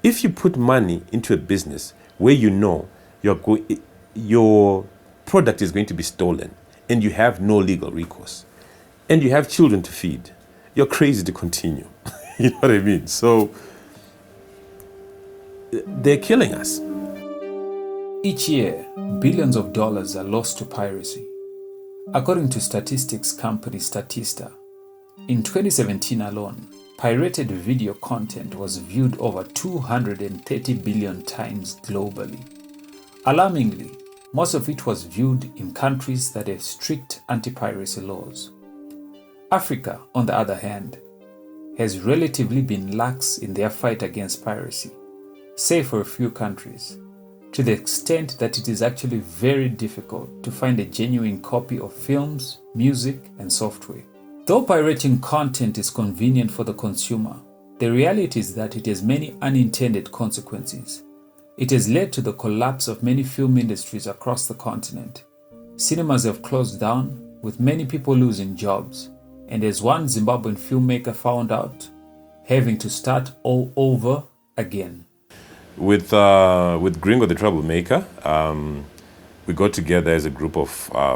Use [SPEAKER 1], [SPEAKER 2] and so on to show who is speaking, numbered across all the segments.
[SPEAKER 1] If you put money into a business where you know your product is going to be stolen and you have no legal recourse and you have children to feed, you're crazy to continue. You know what I mean? So they're killing us.
[SPEAKER 2] Each year, billions of dollars are lost to piracy. According to statistics company Statista, in 2017 alone, pirated video content was viewed over 230 billion times globally. Alarmingly, most of it was viewed in countries that have strict anti-piracy laws. Africa, on the other hand, has relatively been lax in their fight against piracy, save for a few countries, to the extent that it is actually very difficult to find a genuine copy of films, music, and software. Though pirating content is convenient for the consumer, the reality is that it has many unintended consequences. It has led to the collapse of many film industries across the continent. Cinemas have closed down, with many people losing jobs, and as one Zimbabwean filmmaker found out, having to start all over again.
[SPEAKER 1] With Gringo the Troublemaker, we got together as a group of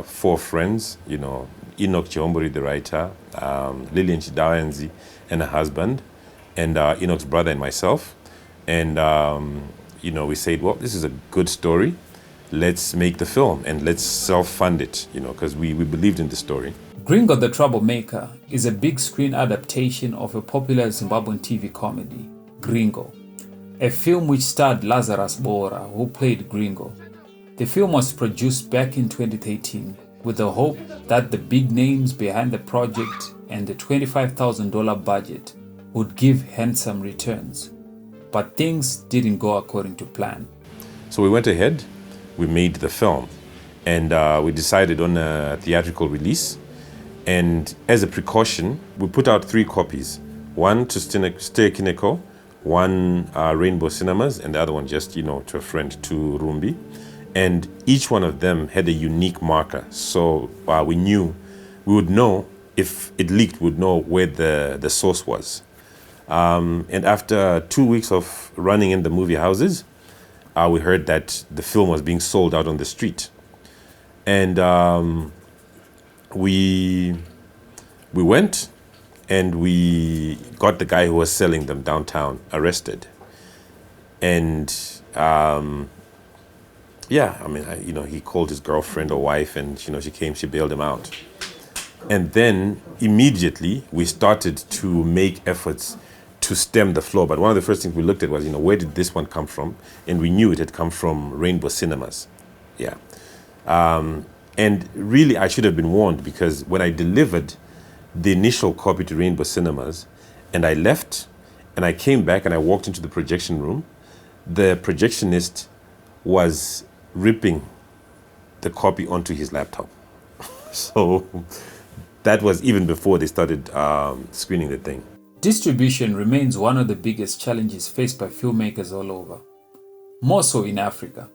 [SPEAKER 1] 4 friends, Enock Chihombori, the writer, Lillian Chidavaenzi and her husband, and Enoch's brother and myself. And, we said, well, this is a good story. Let's make the film and let's self-fund it, because we believed in the story.
[SPEAKER 2] Gringo the Troublemaker is a big screen adaptation of a popular Zimbabwean TV comedy, Gringo, a film which starred Lazarus Bora, who played Gringo. The film was produced back in 2013 with the hope that the big names behind the project and the $25,000 budget would give handsome returns. But things didn't go according to plan.
[SPEAKER 1] So we went ahead, we made the film, and we decided on a theatrical release. And as a precaution, we put out 3 copies. One to Stekineko, one Rainbow Cinemas, and the other one just, to a friend, to Rumbi. And each one of them had a unique marker. So we would know if it leaked, we would know where the source was. And after 2 weeks of running in the movie houses, we heard that the film was being sold out on the street. And we went and we got the guy who was selling them downtown arrested. And he called his girlfriend or wife, and she came, she bailed him out. And then immediately we started to make efforts to stem the flow. But one of the first things we looked at was, where did this one come from? And we knew it had come from Rainbow Cinemas. Yeah. And really, I should have been warned, because when I delivered the initial copy to Rainbow Cinemas and I left and I came back and I walked into the projection room, the projectionist was ripping the copy onto his laptop. So that was even before they started screening the thing.
[SPEAKER 2] Distribution remains one of the biggest challenges faced by filmmakers all over, more so in Africa.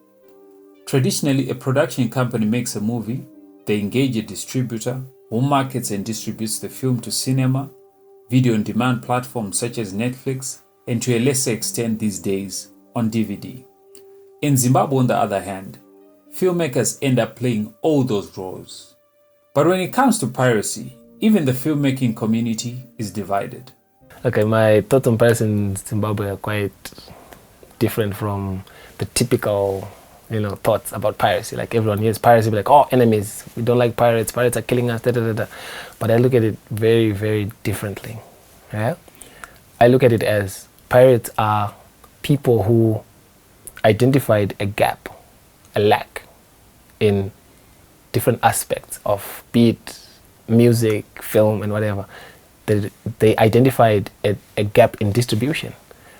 [SPEAKER 2] Traditionally, a production company makes a movie, they engage a distributor who markets and distributes the film to cinema, video-on-demand platforms such as Netflix, and to a lesser extent these days, on DVD. In Zimbabwe, on the other hand, filmmakers end up playing all those roles. But when it comes to piracy, even the filmmaking community is divided.
[SPEAKER 3] Okay, my thoughts on piracy in Zimbabwe are quite different from the typical thoughts about piracy. Like, everyone hears piracy, be like, oh, enemies, we don't like pirates are killing us, da, da, da, da. But I look at it very, very differently. Yeah? I look at it as pirates are people who identified a gap, a lack in different aspects of, be it music, film, and whatever. They identified a gap in distribution.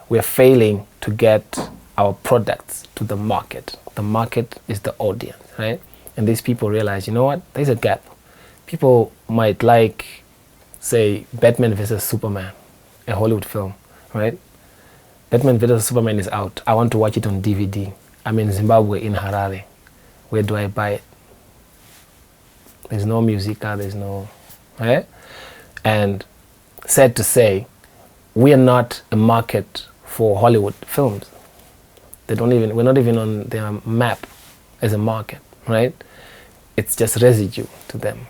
[SPEAKER 3] We're failing to get our products to the market. The market is the audience, right? And these people realize, there's a gap. People might like, say, Batman vs. Superman, a Hollywood film, right? Batman vs. Superman is out. I want to watch it on DVD. I'm in Zimbabwe, in Harare. Where do I buy it? There's no Musica, there's no, right? And sad to say, we are not a market for Hollywood films. We're not even on their map as a market, right? It's just residue to them.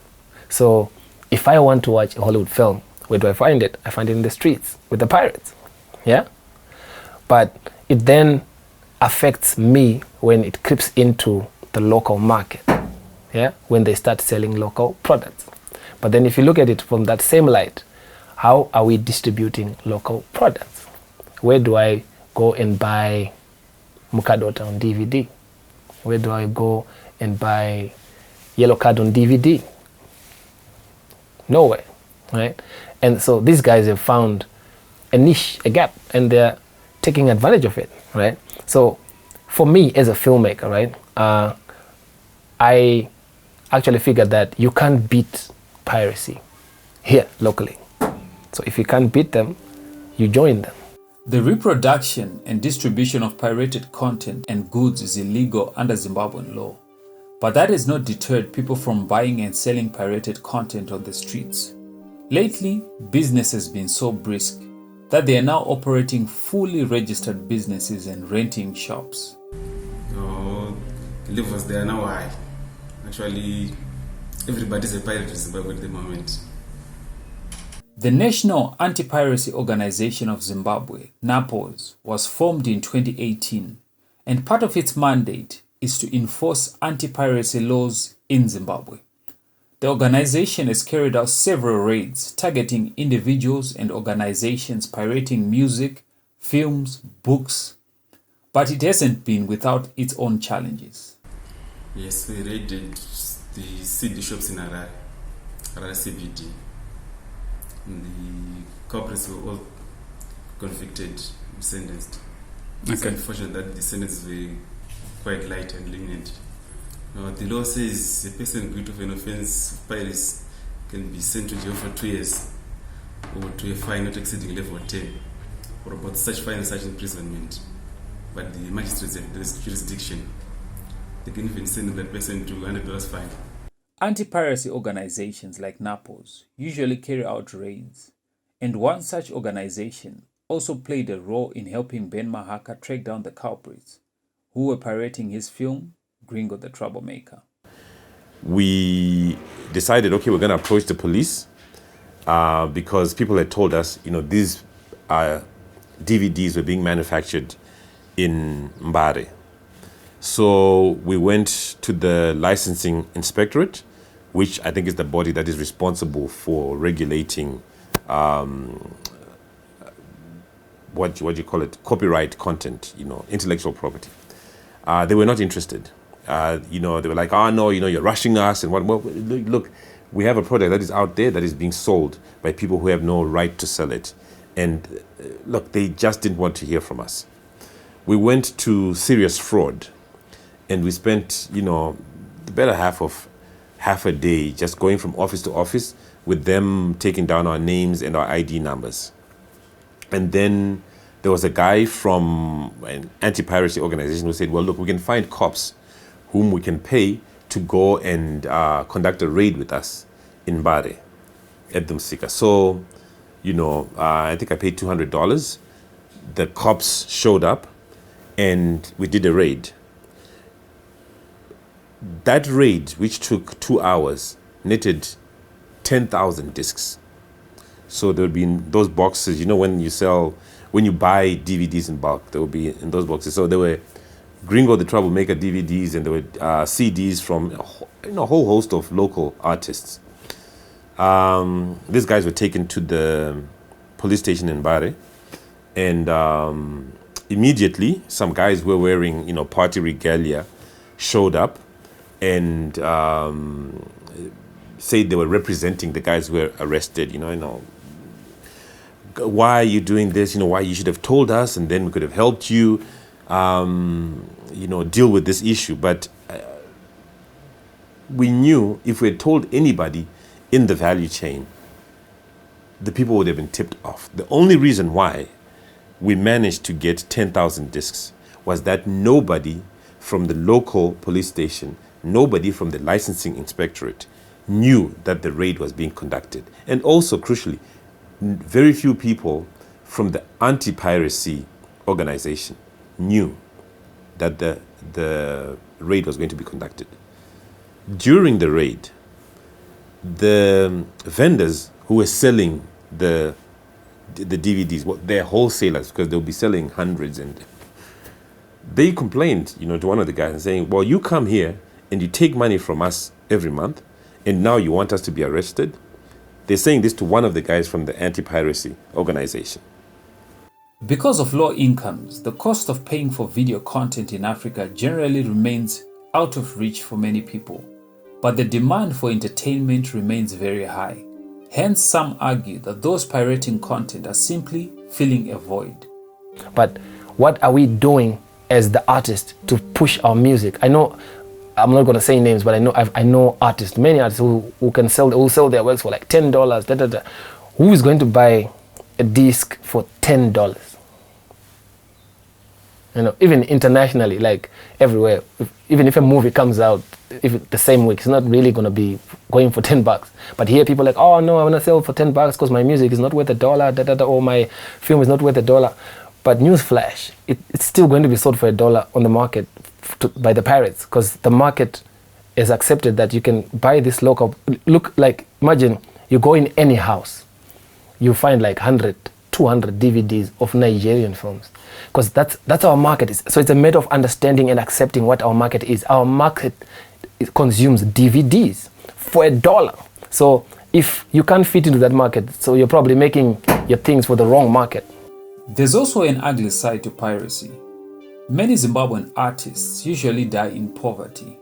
[SPEAKER 3] So if I want to watch a Hollywood film, where do I find it? I find it in the streets with the pirates, yeah? But it then affects me when it creeps into the local market, yeah? When they start selling local products. But then if you look at it from that same light, how are we distributing local products? Where do I go and buy Mukadota on DVD? Where do I go and buy Yellow Card on DVD? Nowhere, right? And so these guys have found a niche, a gap, and they're taking advantage of it, right? So for me as a filmmaker, right, I actually figured that you can't beat piracy here locally. So if you can't beat them, you join them.
[SPEAKER 2] The reproduction and distribution of pirated content and goods is illegal under Zimbabwean law, but that has not deterred people from buying and selling pirated content on the streets. Lately, business has been so brisk that they are now operating fully registered businesses and renting shops.
[SPEAKER 4] The levels they are now high. Actually, everybody's a pirate in Zimbabwe at the moment.
[SPEAKER 2] The National Anti-Piracy Organization of Zimbabwe, NAPOZ, was formed in 2018, and part of its mandate is to enforce anti-piracy laws in Zimbabwe. The organization has carried out several raids targeting individuals and organizations pirating music, films, books, but it hasn't been without its own challenges.
[SPEAKER 4] Yes, we raided the CD shops in Harare CBD. The culprits were all convicted, sentenced. It's unfortunate that the sentences were quite light and lenient. The law says a person guilty of an offense of piracy can be sent to jail for 2 years or to a fine not exceeding level 10, or about such fine and such imprisonment. But the magistrates have jurisdiction. They can even send that person to $100 fine.
[SPEAKER 2] Anti-piracy organizations like NAPOZ usually carry out raids, and one such organization also played a role in helping Ben Mahaka track down the culprits who were pirating his film, Gringo the Troublemaker.
[SPEAKER 1] We decided, okay, we're going to approach the police because people had told us, these DVDs were being manufactured in Mbare. So we went to the licensing inspectorate, which I think is the body that is responsible for regulating what do you call it, copyright content, intellectual property. They were not interested. They were like, oh no, you're rushing us and what. Well, look, we have a product that is out there that is being sold by people who have no right to sell it, and look, they just didn't want to hear from us. We went to serious fraud. And we spent, the better half a day just going from office to office with them taking down our names and our ID numbers. And then there was a guy from an anti-piracy organization who said, well, look, we can find cops whom we can pay to go and conduct a raid with us in Mbare at Dumsika. So, I think I paid $200. The cops showed up and we did a raid. That raid, which took 2 hours, netted 10,000 discs. So there would be in those boxes, when you buy DVDs in bulk, there will be in those boxes. So there were Gringo the Troublemaker DVDs, and there were CDs from a whole host of local artists. These guys were taken to the police station in Mbare, and immediately some guys who were wearing party regalia showed up and said they were representing the guys who were arrested. Why are you doing this? Why you should have told us, and then we could have helped you, deal with this issue. But we knew if we had told anybody in the value chain, the people would have been tipped off. The only reason why we managed to get 10,000 discs was that nobody from the local police station, nobody from the licensing inspectorate knew that the raid was being conducted. And also, crucially, very few people from the anti-piracy organization knew that the raid was going to be conducted. During the raid, the vendors who were selling the DVDs, well, they're wholesalers because they'll be selling hundreds, and they complained, to one of the guys and saying, well, you come here and you take money from us every month, and now you want us to be arrested? They're saying this to one of the guys from the anti-piracy organization.
[SPEAKER 2] Because of low incomes, the cost of paying for video content in Africa generally remains out of reach for many people, but the demand for entertainment remains very high. Hence, some argue that those pirating content are simply filling a void.
[SPEAKER 3] But what are we doing as the artist to push our music? I know, I'm not going to say names, but I know artists, many artists who sell their works for like $10. Who is going to buy a disc for $10? Even internationally, like everywhere, even if a movie comes out, if the same week, it's not really going to be going for $10. But here people are like, oh no, I want to sell for $10 because my music is not worth $1, or my film is not worth $1. But newsflash, it's still going to be sold for $1 on the market by the pirates, because the market has accepted that you can buy this local. Look, like imagine you go in any house, you find like 100, 200 DVDs of Nigerian films, because that's our market. So it's a matter of understanding and accepting what our market is. Our market consumes DVDs for $1. So if you can't fit into that market, so you're probably making your things for the wrong market.
[SPEAKER 2] There's also an ugly side to piracy. Many Zimbabwean artists usually die in poverty,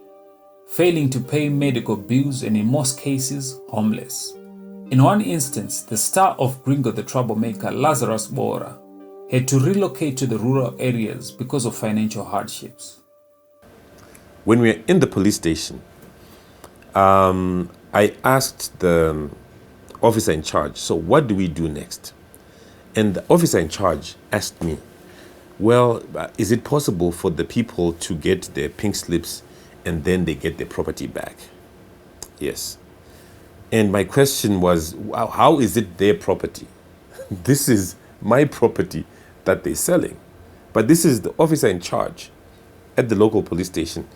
[SPEAKER 2] failing to pay medical bills and in most cases, homeless. In one instance, the star of Gringo the Troublemaker, Lazarus Bora, had to relocate to the rural areas because of financial hardships.
[SPEAKER 1] When we were in the police station, I asked the officer in charge, so what do we do next? And the officer in charge asked me, well, is it possible for the people to get their pink slips and then they get their property back? Yes. And my question was, how is it their property? This is my property that they're selling. But this is the officer in charge at the local police station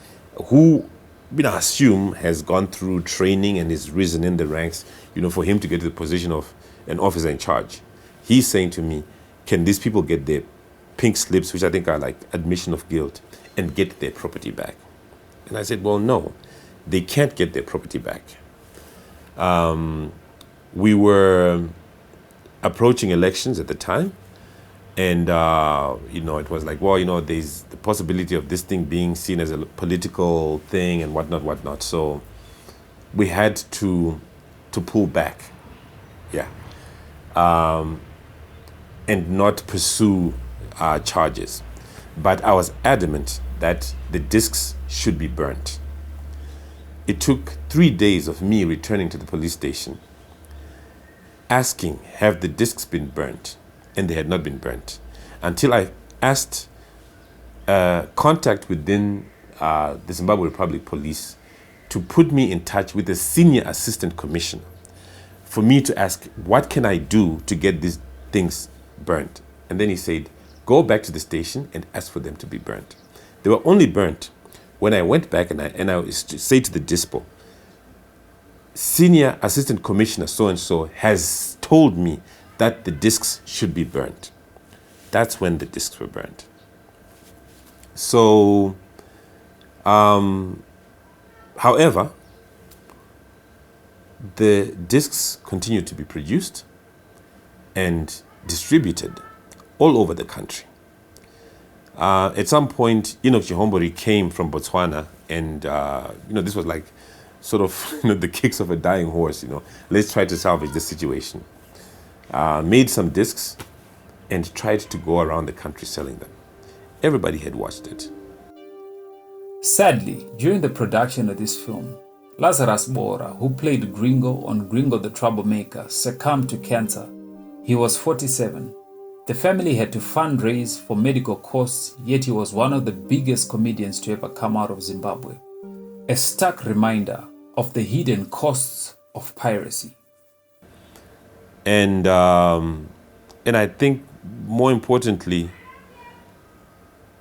[SPEAKER 1] who, I assume, has gone through training and is risen in the ranks, for him to get to the position of an officer in charge. He's saying to me, can these people get their pink slips, which I think are like admission of guilt, and get their property back? And I said, well, no, they can't get their property back. We were approaching elections at the time, and it was like, well, there's the possibility of this thing being seen as a political thing and whatnot. So we had to pull back, and not pursue charges. But I was adamant that the discs should be burnt. It took 3 days of me returning to the police station, asking, have the discs been burnt? And they had not been burnt. Until I asked contact within the Zimbabwe Republic Police to put me in touch with a senior assistant commissioner for me to ask, what can I do to get these things burnt? And then he said, go back to the station and ask for them to be burnt. They were only burnt when I went back and I say to the dispo, Senior Assistant Commissioner so-and-so has told me that the discs should be burnt. That's when the discs were burnt. So, however, the discs continued to be produced and distributed all over the country. At some point, Enock Chihombori came from Botswana, and this was like sort of the kicks of a dying horse. Let's try to salvage the situation. Made some discs and tried to go around the country selling them. Everybody had watched it.
[SPEAKER 2] Sadly, during the production of this film, Lazarus Bora, who played Gringo on Gringo the Troublemaker, succumbed to cancer. He was 47. The family had to fundraise for medical costs, yet he was one of the biggest comedians to ever come out of Zimbabwe. A stark reminder of the hidden costs of piracy.
[SPEAKER 1] And I think more importantly,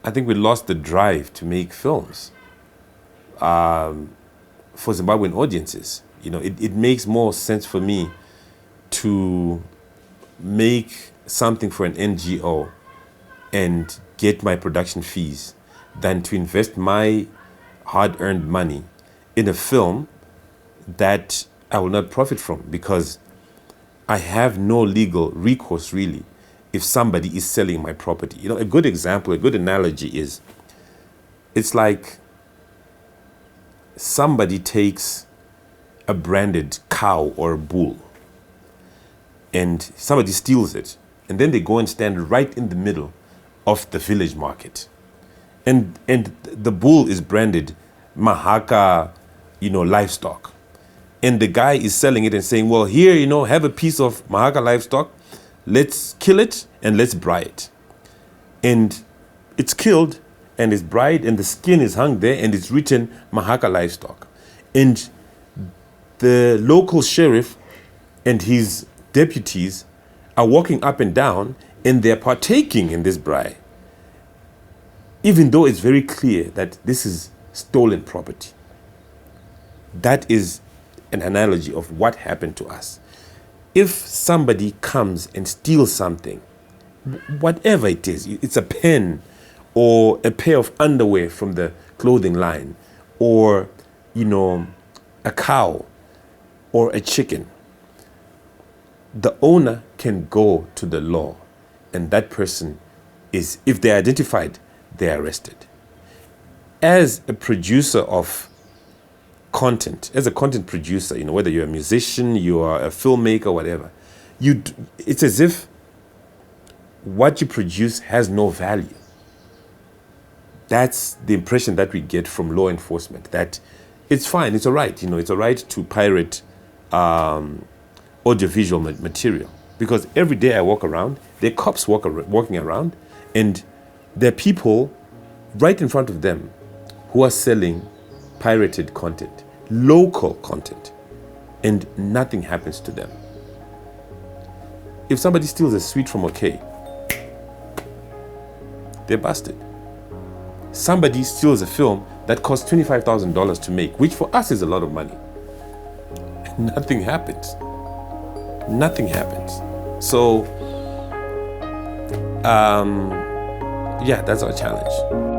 [SPEAKER 1] I think we lost the drive to make films for Zimbabwean audiences. You know, it makes more sense for me to make something for an NGO and get my production fees than to invest my hard-earned money in a film that I will not profit from, because I have no legal recourse really if somebody is selling my property. You know, a good example, a good analogy is, it's like somebody takes a branded cow or a bull and somebody steals it, and then they go and stand right in the middle of the village market, and the bull is branded Mahaka, you know, livestock, and the guy is selling it and saying, well, here, you know, have a piece of Mahaka livestock, let's kill it and let's braai it. And it's killed and it's braaied and the skin is hung there and it's written Mahaka livestock. And the local sheriff and his deputies are walking up and down and they're partaking in this braai, even though it's very clear that this is stolen property. That is an analogy of what happened to us. If somebody comes and steals something, whatever it is, it's a pen or a pair of underwear from the clothing line, or, you know, a cow or a chicken, the owner can go to the law, and that person is, if they're identified, they're arrested. As a producer of content, as a content producer, you know, whether you're a musician, you are a filmmaker, whatever, it's as if what you produce has no value. That's the impression that we get from law enforcement, that it's fine, it's all right, you know, it's all right to pirate audiovisual material. Because every day I walk around, there are cops walking around, and there are people right in front of them who are selling pirated content, local content, and nothing happens to them. If somebody steals a sweet from OK, they're busted. Somebody steals a film that costs $25,000 to make, which for us is a lot of money. Nothing happens. Nothing happens. So, yeah, that's our challenge.